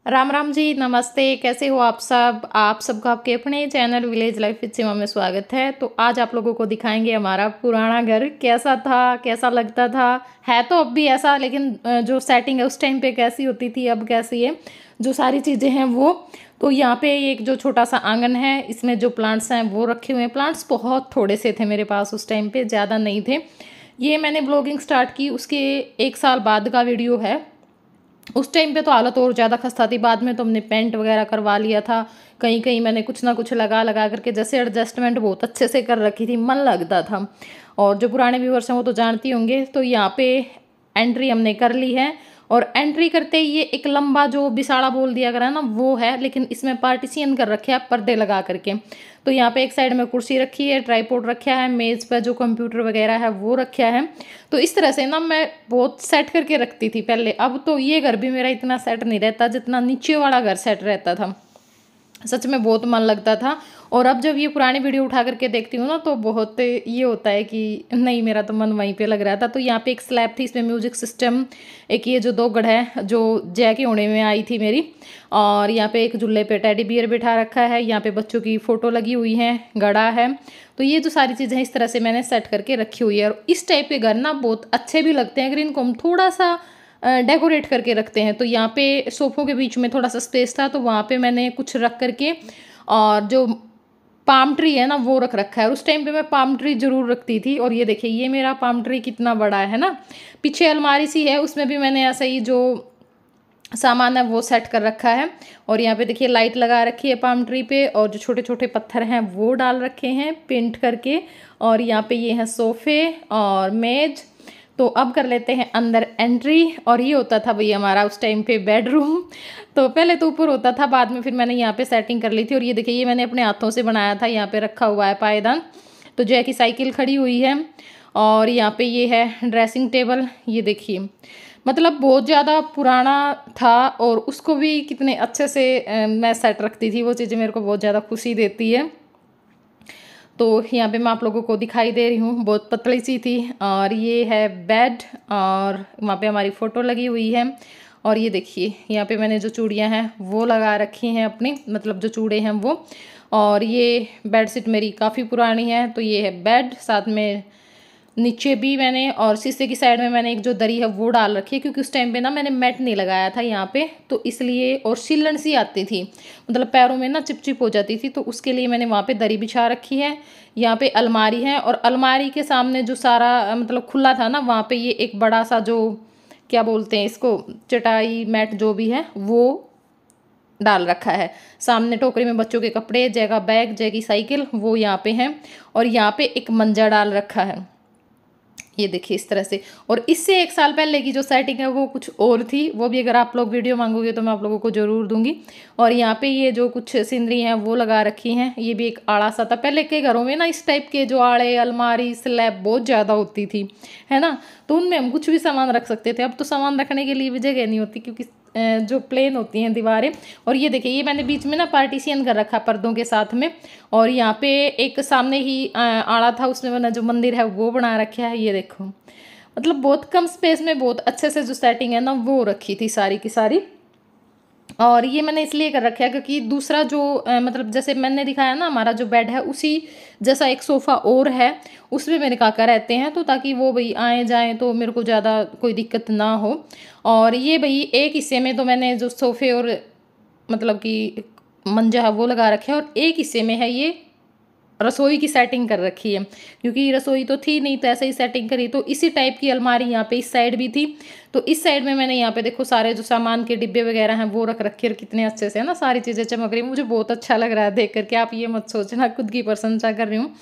राम राम जी, नमस्ते। कैसे हो आप सब? आप सबका आपके अपने चैनल विलेज लाइफ विद सीमा में स्वागत है। तो आज आप लोगों को दिखाएंगे हमारा पुराना घर कैसा था, कैसा लगता था। है तो अब भी ऐसा, लेकिन जो सेटिंग है उस टाइम पे कैसी होती थी, अब कैसी है, जो सारी चीज़ें हैं वो। तो यहाँ पे एक जो छोटा सा आंगन है, इसमें जो प्लांट्स हैं वो रखे हुए हैं। प्लांट्स बहुत थोड़े से थे मेरे पास उस टाइम पे, ज़्यादा नहीं थे। ये मैंने ब्लॉगिंग स्टार्ट की उसके 1 साल बाद का वीडियो है। उस टाइम पे तो हालत और ज़्यादा खस्ता थी। बाद में तो हमने पेंट वगैरह करवा लिया था। कहीं कहीं मैंने कुछ ना कुछ लगा लगा करके जैसे एडजस्टमेंट बहुत अच्छे से कर रखी थी, मन लगता था। और जो पुराने व्यूअर्स हैं वो तो जानती होंगे। तो यहाँ पे एंट्री हमने कर ली है। और एंट्री करते ही ये एक लंबा जो बिसाड़ा बोल दिया करा है ना, वो है, लेकिन इसमें पार्टीशियन कर रखे हैं पर्दे लगा करके। तो यहाँ पे एक साइड में कुर्सी रखी है, ट्राईपोड रखा है, मेज़ पर जो कंप्यूटर वगैरह है वो रखा है। तो इस तरह से ना मैं बहुत सेट करके रखती थी पहले। अब तो ये घर भी मेरा इतना सेट नहीं रहता जितना नीचे वाला घर सेट रहता था। सच में बहुत मन लगता था। और अब जब ये पुरानी वीडियो उठा करके देखती हूँ ना, तो बहुत ये होता है कि नहीं, मेरा तो मन वहीं पे लग रहा था। तो यहाँ पे एक स्लैब थी, इसमें म्यूजिक सिस्टम, एक ये जो 2 गढ़ है जो जय के होने में आई थी मेरी। और यहाँ पे एक झूले पे टेडी बियर बिठा रखा है, यहाँ पे बच्चों की फ़ोटो लगी हुई है, गड़ा है। तो ये जो सारी चीज़ें हैं इस तरह से मैंने सेट करके रखी हुई है। और इस टाइप के घर ना बहुत अच्छे भी लगते हैं अगर इनको हम थोड़ा सा डेकोरेट करके रखते हैं। तो यहाँ पे सोफ़ों के बीच में थोड़ा सा स्पेस था, तो वहाँ पे मैंने कुछ रख करके, और जो पाम ट्री है ना वो रख रखा है। उस टाइम पे मैं पाम ट्री जरूर रखती थी। और ये देखिए, ये मेरा पाम ट्री कितना बड़ा है ना। पीछे अलमारी सी है, उसमें भी मैंने ऐसा ही जो सामान है वो सेट कर रखा है। और यहाँ पे देखिए लाइट लगा रखी है पाम ट्री पे, और जो छोटे छोटे पत्थर हैं वो डाल रखे हैं पेंट करके। और यहाँ पे ये हैं सोफ़े और मेज। तो अब कर लेते हैं अंदर एंट्री। और ये होता था भाई हमारा उस टाइम पे बेडरूम। तो पहले तो ऊपर होता था, बाद में फिर मैंने यहाँ पे सेटिंग कर ली थी। और ये देखिए, ये मैंने अपने हाथों से बनाया था, यहाँ पे रखा हुआ है पायदान। तो जय की साइकिल खड़ी हुई है। और यहाँ पे ये है ड्रेसिंग टेबल, ये देखिए, मतलब बहुत ज़्यादा पुराना था। और उसको भी कितने अच्छे से मैं सेट रखती थी, वो चीज़ें मेरे को बहुत ज़्यादा खुशी देती है। तो यहाँ पे मैं आप लोगों को दिखाई दे रही हूँ, बहुत पतली सी थी। और ये है बेड, और वहाँ पे हमारी फ़ोटो लगी हुई है। और ये देखिए, यहाँ पे मैंने जो चूड़ियाँ हैं वो लगा रखी हैं अपनी, मतलब जो चूड़े हैं वो। और ये बेडशीट मेरी काफ़ी पुरानी है। तो ये है बेड, साथ में नीचे भी मैंने, और शीशे की साइड में मैंने एक जो दरी है वो डाल रखी है, क्योंकि उस टाइम पे ना मैंने मैट नहीं लगाया था यहाँ पे, तो इसलिए। और सीलन सी आती थी, मतलब पैरों में ना चिपचिप हो जाती थी, तो उसके लिए मैंने वहाँ पे दरी बिछा रखी है। यहाँ पे अलमारी है, और अलमारी के सामने जो सारा मतलब खुला था ना, वहाँ पे ये एक बड़ा सा जो क्या बोलते हैं इसको, चटाई मैट जो भी है वो डाल रखा है। सामने टोकरी में बच्चों के कपड़े, जय का बैग, जय की साइकिल वो यहाँ पे हैं। और यहाँ पे एक मंजा डाल रखा है, ये देखिए इस तरह से। और इससे 1 साल पहले की जो सेटिंग है वो कुछ और थी, वो भी अगर आप लोग वीडियो मांगोगे तो मैं आप लोगों को ज़रूर दूंगी। और यहाँ पे ये जो कुछ सीनरी हैं वो लगा रखी हैं। ये भी एक आड़ा सा था, पहले के घरों में ना इस टाइप के जो आड़े, अलमारी, स्लैब बहुत ज़्यादा होती थी, है ना। तो उनमें हम कुछ भी सामान रख सकते थे। अब तो सामान रखने के लिए भी जगह नहीं होती, क्योंकि जो प्लेन होती हैं दीवारें। और ये देखिए, ये मैंने बीच में ना पार्टीशियन कर रखा पर्दों के साथ में। और यहाँ पे एक सामने ही आड़ा था, उसमें मैंने जो मंदिर है वो बना रखा है, ये देखो। मतलब बहुत कम स्पेस में बहुत अच्छे से जो सेटिंग है ना वो रखी थी सारी की सारी। और ये मैंने इसलिए कर रखा है क्योंकि दूसरा जो मतलब जैसे मैंने दिखाया ना, हमारा जो बेड है उसी जैसा एक सोफ़ा और है, उसमें मेरे काका रहते हैं। तो ताकि वो भाई आए जाएं तो मेरे को ज़्यादा कोई दिक्कत ना हो। और ये भाई एक हिस्से में तो मैंने जो सोफ़े और मतलब कि मंजा है वो लगा रखे है, और एक हिस्से में है ये रसोई की सेटिंग कर रखी है। क्योंकि रसोई तो थी नहीं, तो ऐसे ही सेटिंग करी। तो इसी टाइप की अलमारी यहाँ पे इस साइड भी थी। तो इस साइड में मैंने यहाँ पे देखो सारे जो सामान के डिब्बे वगैरह हैं वो रख रखे, और कितने अच्छे से है ना, सारी चीज़ें चमक रही। मुझे बहुत अच्छा लग रहा है देख करके, आप ये मत सोचना खुद की प्रशंसा कर रही हूँ।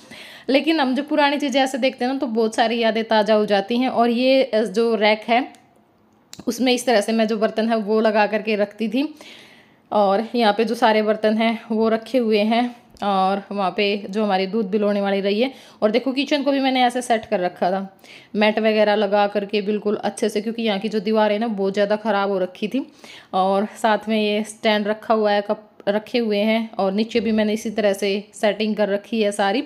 लेकिन हम जो पुरानी चीज़ें ऐसे देखते हैं ना, तो बहुत सारी यादें ताज़ा हो जाती हैं। और ये जो रैक है उसमें इस तरह से मैं जो बर्तन है वो लगा करके रखती थी। और यहाँ पे जो सारे बर्तन हैं वो रखे हुए हैं। और वहाँ पे जो हमारी दूध बिलोने वाली रही है। और देखो किचन को भी मैंने ऐसे सेट कर रखा था, मैट वगैरह लगा करके बिल्कुल अच्छे से, क्योंकि यहाँ की जो दीवारें ना बहुत ज़्यादा ख़राब हो रखी थी। और साथ में ये स्टैंड रखा हुआ है, कप रखे हुए हैं। और नीचे भी मैंने इसी तरह से सेटिंग कर रखी है सारी,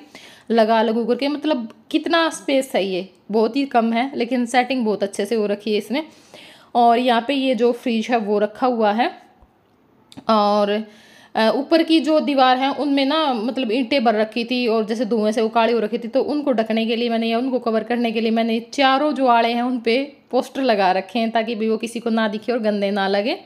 लगा लगू करके। मतलब कितना स्पेस है, ये बहुत ही कम है, लेकिन सेटिंग बहुत अच्छे से हो रखी है इसमें। और यहाँ पे ये जो फ्रिज है वो रखा हुआ है। और ऊपर की जो दीवार है उनमें ना मतलब ईंटें भर रखी थी और जैसे धुएं से वो काली हो रखी थी, तो उनको ढकने के लिए मैंने या उनको कवर करने के लिए मैंने चारों जो आड़े हैं उन पे पोस्टर लगा रखे हैं ताकि भी वो किसी को ना दिखे और गंदे ना लगे।